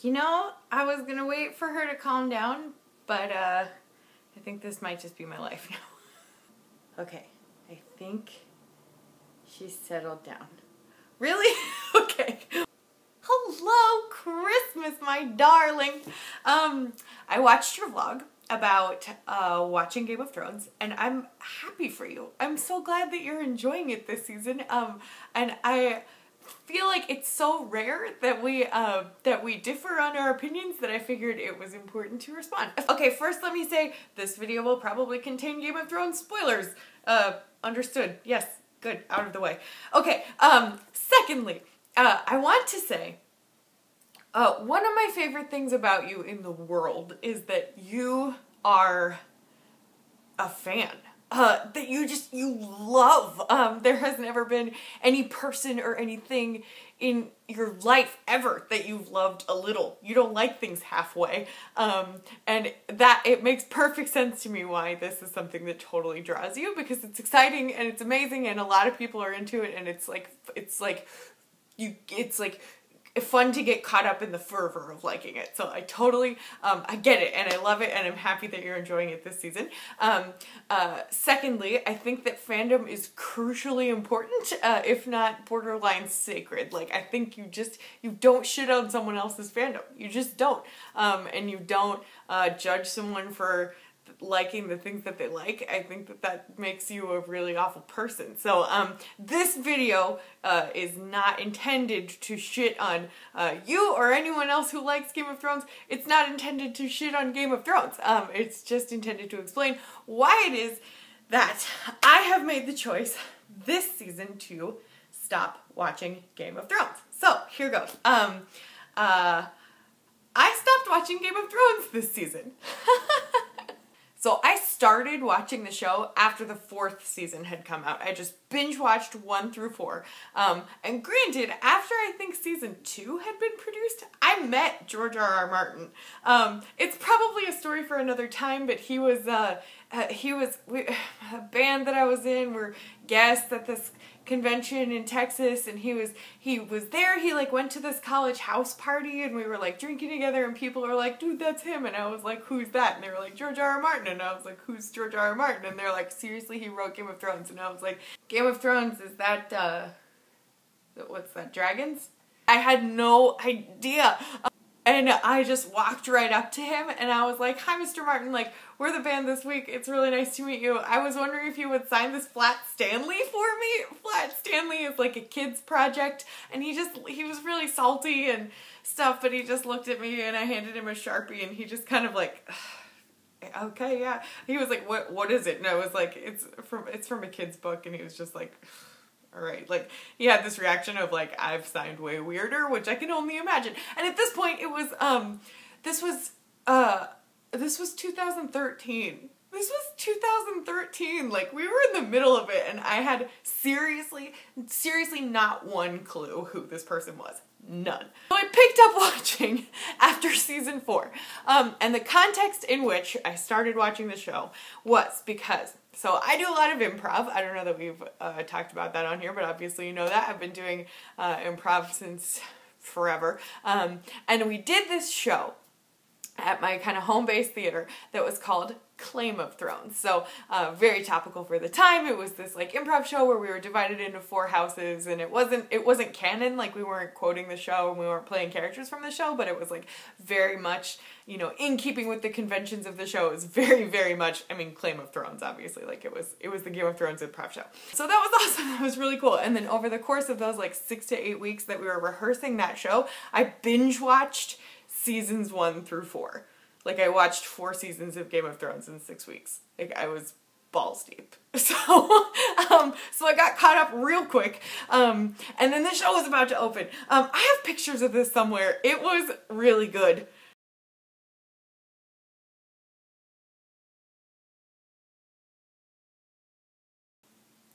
You know, I was gonna wait for her to calm down, but I think this might just be my life now. Okay, I think she's settled down. Really? Okay. Hello, Christmas, my darling. I watched your vlog about watching Game of Thrones, and I'm happy for you. I'm so glad that you're enjoying it this season. And I feel like it's so rare that we differ on our opinions that I figured it was important to respond. Okay, first let me say this video will probably contain Game of Thrones spoilers. Understood. Yes, good, out of the way. Okay, secondly, I want to say one of my favorite things about you in the world is that you are a fan. That you love. There has never been any person or anything in your life ever that you've loved a little. You don't like things halfway. And that, it makes perfect sense to me why this is something that totally draws you, because it's exciting and it's amazing and a lot of people are into it, and it's like fun to get caught up in the fervor of liking it. So I totally, I get it and I love it and I'm happy that you're enjoying it this season. Secondly, I think that fandom is crucially important, if not borderline sacred. Like, I think you don't shit on someone else's fandom. You just don't. And you don't judge someone for liking the things that they like. I think that that makes you a really awful person. So this video is not intended to shit on you or anyone else who likes Game of Thrones. It's not intended to shit on Game of Thrones. It's just intended to explain why it is that I have made the choice this season to stop watching Game of Thrones. So here goes. I stopped watching Game of Thrones this season. So I started watching the show after the 4th season had come out. I just binge watched 1 through 4. And granted, after I think season 2 had been produced, I met George R.R. Martin. It's probably a story for another time, but a band that I was in were guests at this convention in Texas, and he was there. He like went to this college house party and we were like drinking together and people are like, dude, that's him. And I was like, who's that? And they were like, George R.R. Martin. And I was like, who's George R.R. Martin? And they're like, seriously, he wrote Game of Thrones. And I was like, Game of Thrones, is that what's that, dragons? I had no idea. And I just walked right up to him and I was like, hi, Mr. Martin, like, we're the band this week. It's really nice to meet you. I was wondering if you would sign this Flat Stanley for me. Flat Stanley is like a kid's project, and he was really salty and stuff, but he just looked at me and I handed him a Sharpie and he just kind of like, okay, yeah. He was like, what is it? And I was like, it's from a kid's book, and he was just like, all right, like, he had this reaction of like, I've signed way weirder, which I can only imagine. And at this point, it was, this was 2013. This was 2013. Like, we were in the middle of it, and I had seriously not one clue who this person was. None. So I picked up watching after season 4. And the context in which I started watching the show was because, so I do a lot of improv. I don't know that we've talked about that on here, but obviously you know that. I've been doing improv since forever. And we did this show at my kind of home-based theater that was called Claim of Thrones. So very topical for the time. It was this like improv show where we were divided into 4 houses, and it wasn't canon, like we weren't quoting the show and we weren't playing characters from the show, but it was like very much, you know, in keeping with the conventions of the show. It was very, very much, I mean, Claim of Thrones, obviously, like it was the Game of Thrones improv show. So that was awesome. That was really cool. And then over the course of those like 6 to 8 weeks that we were rehearsing that show, I binge watched seasons 1 through 4. Like, I watched 4 seasons of Game of Thrones in 6 weeks. Like, I was balls deep. So, so I got caught up real quick. And then the show was about to open. I have pictures of this somewhere. It was really good.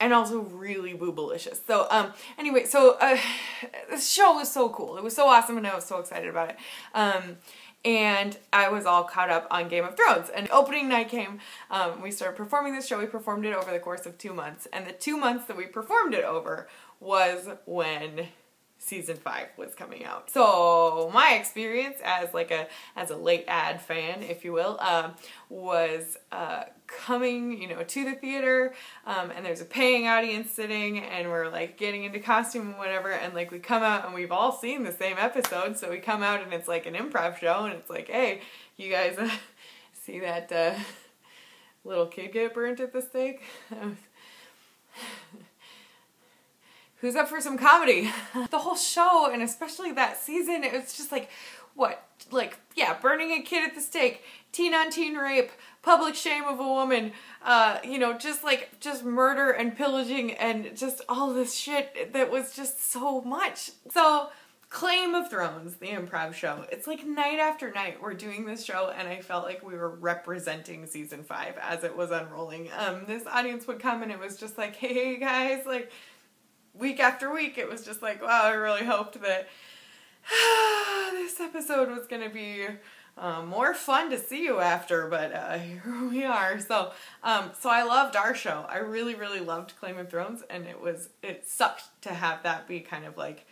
And also really boobalicious. So, anyway, so, this show was so cool. It was so awesome and I was so excited about it. And I was all caught up on Game of Thrones. And opening night came, we started performing this show. We performed it over the course of 2 months. And the 2 months that we performed it over was when season 5 was coming out. So my experience as like a late ad fan, if you will, was coming, you know, to the theater, and there's a paying audience sitting, and we're like getting into costume and whatever, and like we come out and we've all seen the same episode, so we come out and it's like an improv show, and it's like, hey, you guys see that little kid get burnt at the stake? Who's up for some comedy? The whole show, and especially that season, it was just like, what? Like, yeah, burning a kid at the stake, teen-on-teen rape, public shame of a woman, you know, just murder and pillaging and just all this shit that was just so much. So, Claim of Thrones, the improv show. It's like night after night we're doing this show, and I felt like we were representing season 5 as it was unrolling. This audience would come and it was just like, hey guys, like, week after week, it was just like, wow, I really hoped that this episode was going to be more fun to see you after, but here we are. So I loved our show. I really, really loved Claim of Thrones, and it sucked to have that be kind of like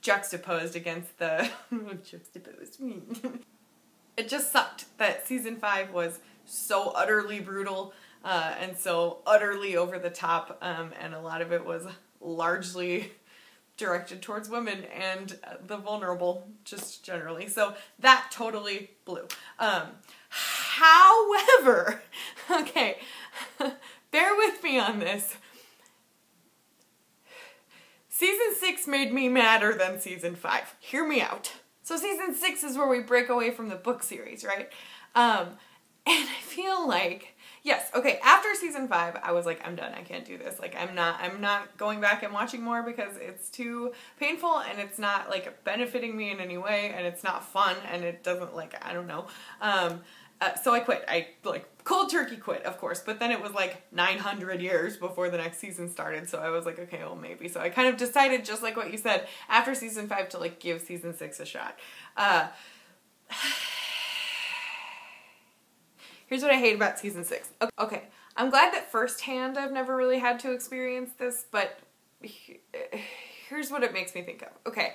juxtaposed against the, it just sucked that season 5 was so utterly brutal, and so utterly over the top, and a lot of it was largely directed towards women and the vulnerable, just generally. So that totally blew. However, okay, bear with me on this. Season 6 made me madder than season 5. Hear me out. So season 6 is where we break away from the book series, right? And I feel like, yes, okay, after season 5, I was like, I'm done, I can't do this. Like, I'm not going back and watching more because it's too painful, and it's not, like, benefiting me in any way, and it's not fun, and it doesn't, like, I don't know. So I quit. I, like, cold turkey quit, of course, but then it was, like, 900 years before the next season started, so I was like, okay, well, maybe. So I kind of decided, just like what you said, after season 5 to, like, give season 6 a shot. Here's what I hate about season 6. Okay, I'm glad that firsthand I've never really had to experience this, but here's what it makes me think of. Okay,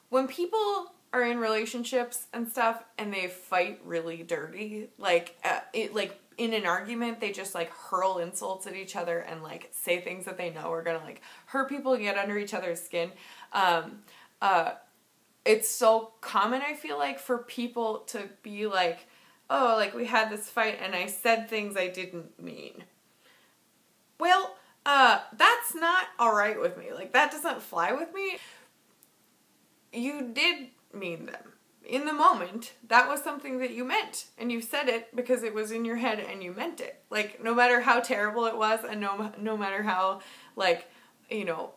when people are in relationships and stuff and they fight really dirty, like in an argument, they just like hurl insults at each other and like say things that they know are gonna like hurt people, get under each other's skin. It's so common, I feel like, for people to be like, oh, like, we had this fight and I said things I didn't mean. Well, that's not alright with me. Like, that doesn't fly with me. You did mean them. In the moment, that was something that you meant. And you said it because it was in your head and you meant it. Like, no matter how terrible it was, and no matter how, like, you know,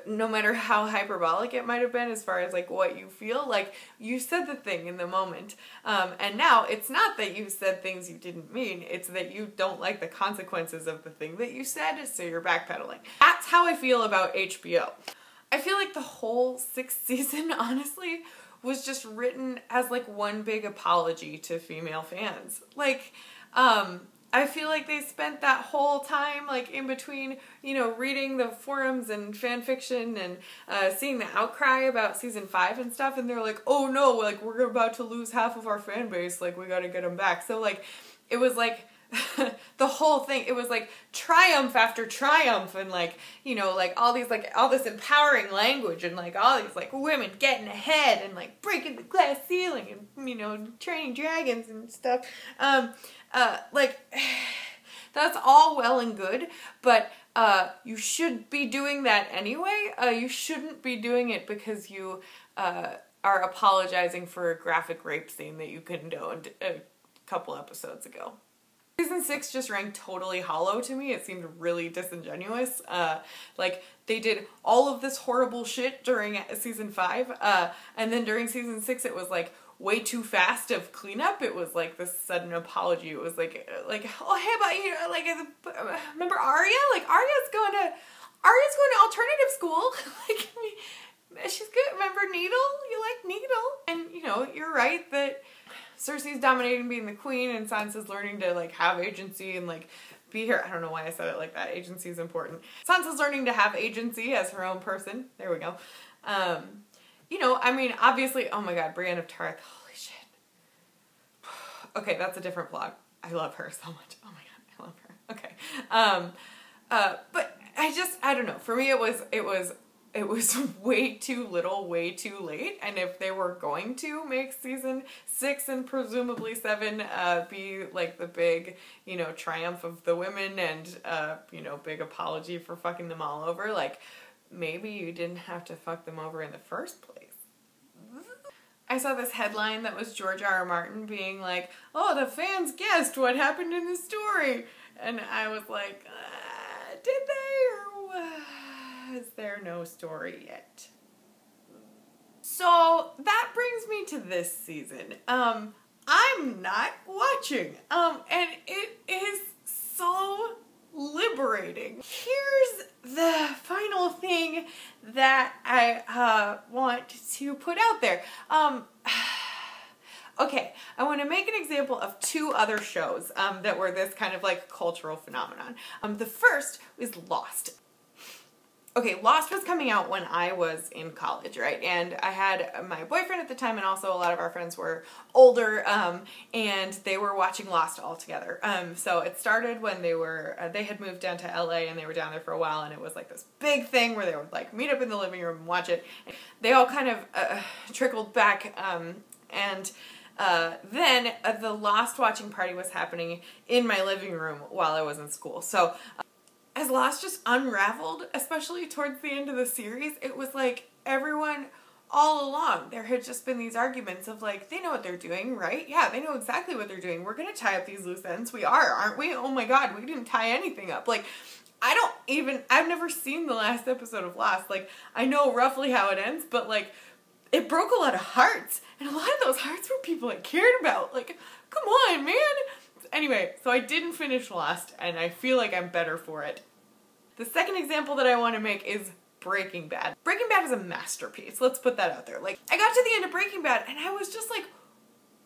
no matter how hyperbolic it might have been as far as like what you feel, like you said the thing in the moment, and now it's not that you said things you didn't mean, it's that you don't like the consequences of the thing that you said, so you're backpedaling. That's how I feel about HBO. I feel like the whole 6th season, honestly, was just written as like one big apology to female fans. Like, I feel like they spent that whole time, like, in between, you know, reading the forums and fan fiction and seeing the outcry about season 5 and stuff, and they're like, oh no, like, we're about to lose half of our fan base, like, we gotta get them back. So, like, it was like, the whole thing, it was like triumph after triumph, and like, you know, like all these, like, all this empowering language, and like all these like women getting ahead and like breaking the glass ceiling and, you know, training dragons and stuff. Like, that's all well and good, but you should be doing that anyway. You shouldn't be doing it because you are apologizing for a graphic rape scene that you condoned a couple episodes ago. Season 6 just rang totally hollow to me. It seemed really disingenuous. Like, they did all of this horrible shit during season 5, and then during season 6 it was like way too fast of cleanup. It was like this sudden apology. It was like, oh, hey, but you know, like, remember Arya? Like, Arya's going to alternative school. Like, she's good. Remember Needle? You like Needle? And, you know, you're right that Cersei's dominating being the queen, and Sansa's learning to, like, have agency and, like, be here. I don't know why I said it like that. Agency is important. Sansa's learning to have agency as her own person. There we go. You know, I mean, obviously, oh my god, Brienne of Tarth. Holy shit. Okay, that's a different vlog. I love her so much. Oh my god, I love her. Okay. But I don't know. For me, it was way too little, way too late. And if they were going to make season 6 and presumably 7 be like the big, you know, triumph of the women and, you know, big apology for fucking them all over, like, maybe you didn't have to fuck them over in the first place. I saw this headline that was George R. R. Martin being like, oh, the fans guessed what happened in the story. And I was like, did they, or was there no story yet? So that brings me to this season. I'm not watching. And it is so liberating. Here's the final thing that I want to put out there. Okay, I want to make an example of 2 other shows that were this kind of like cultural phenomenon. The first is Lost. Okay, Lost was coming out when I was in college, right? And I had my boyfriend at the time, and also a lot of our friends were older, and they were watching Lost all together. So it started when they had moved down to LA, and they were down there for a while, and it was like this big thing where they would like meet up in the living room and watch it. They all kind of trickled back, and then the Lost watching party was happening in my living room while I was in school. So as Lost just unraveled, especially towards the end of the series, it was like everyone all along, there had just been these arguments of like, they know what they're doing, right? Yeah, they know exactly what they're doing. We're going to tie up these loose ends. We are, aren't we? Oh my god, we didn't tie anything up. Like, I've never seen the last episode of Lost. Like, I know roughly how it ends, but like, it broke a lot of hearts. And a lot of those hearts were people I cared about. Like, come on, man. Anyway, so I didn't finish Lost, and I feel like I'm better for it. The second example that I want to make is Breaking Bad. Breaking Bad is a masterpiece. Let's put that out there. Like, I got to the end of Breaking Bad, and I was just like,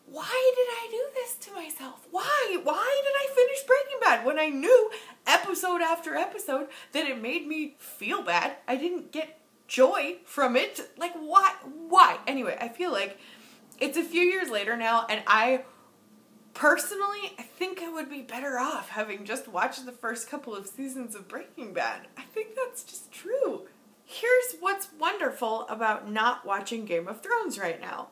why did I do this to myself? Why did I finish Breaking Bad when I knew episode after episode that it made me feel bad? I didn't get joy from it. Like, why? Anyway, I feel like it's a few years later now, and personally, I think I would be better off having just watched the first couple of seasons of Breaking Bad. I think that's just true. Here's what's wonderful about not watching Game of Thrones right now.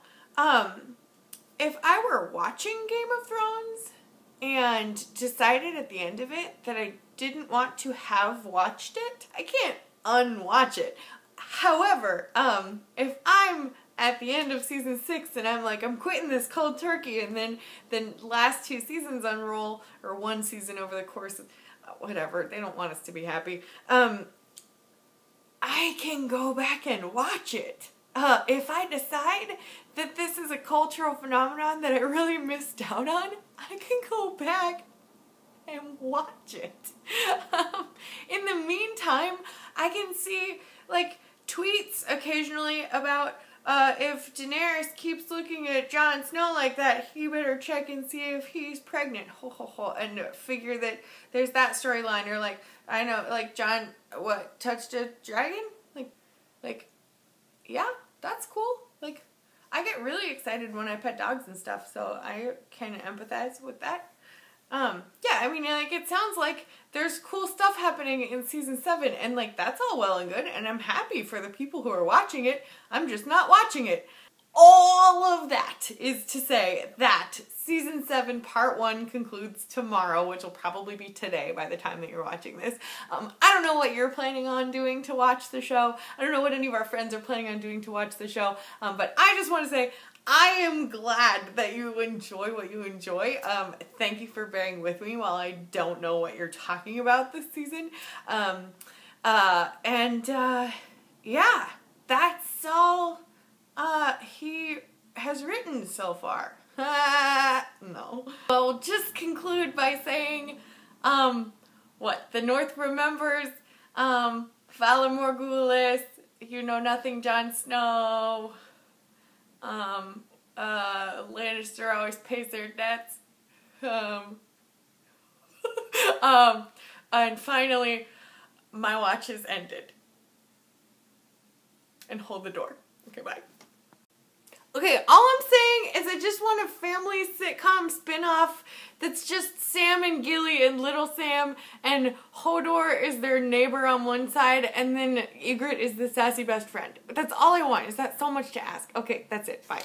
If I were watching Game of Thrones and decided at the end of it that I didn't want to have watched it, I can't unwatch it. However, if I'm at the end of season 6 and I'm like, I'm quitting this cold turkey, and then the last 2 seasons unroll, or 1 season over the course of, whatever, they don't want us to be happy, I can go back and watch it. If I decide that this is a cultural phenomenon that I really missed out on, I can go back and watch it. In the meantime, I can see, like, tweets occasionally about if Daenerys keeps looking at Jon Snow like that, he better check and see if he's pregnant. Ho ho ho. And figure that there's that storyline. Or like, I know, like Jon, touched a dragon? Like, yeah, that's cool. Like, I get really excited when I pet dogs and stuff, so I kind of empathize with that. Yeah, I mean, like, it sounds like there's cool stuff happening in season 7, and like, that's all well and good, and I'm happy for the people who are watching it. I'm just not watching it. All of that is to say that season 7 part 1 concludes tomorrow, which will probably be today by the time that you're watching this. I don't know what you're planning on doing to watch the show. I don't know what any of our friends are planning on doing to watch the show, but I just want to say I am glad that you enjoy what you enjoy. Thank you for bearing with me while I don't know what you're talking about this season. Yeah, that's all he has written so far. No. I'll just conclude by saying, the North remembers, Valar Morghulis, you know nothing, Jon Snow, Lannister always pays their debts, And finally, my watch is ended. And hold the door. Okay, bye. Okay, all I'm saying is I just want a family sitcom spin-off that's just Sam and Gilly and Little Sam, and Hodor is their neighbor on one side, and then Ygritte is the sassy best friend. But that's all I want. Is that so much to ask? Okay, that's it. Bye.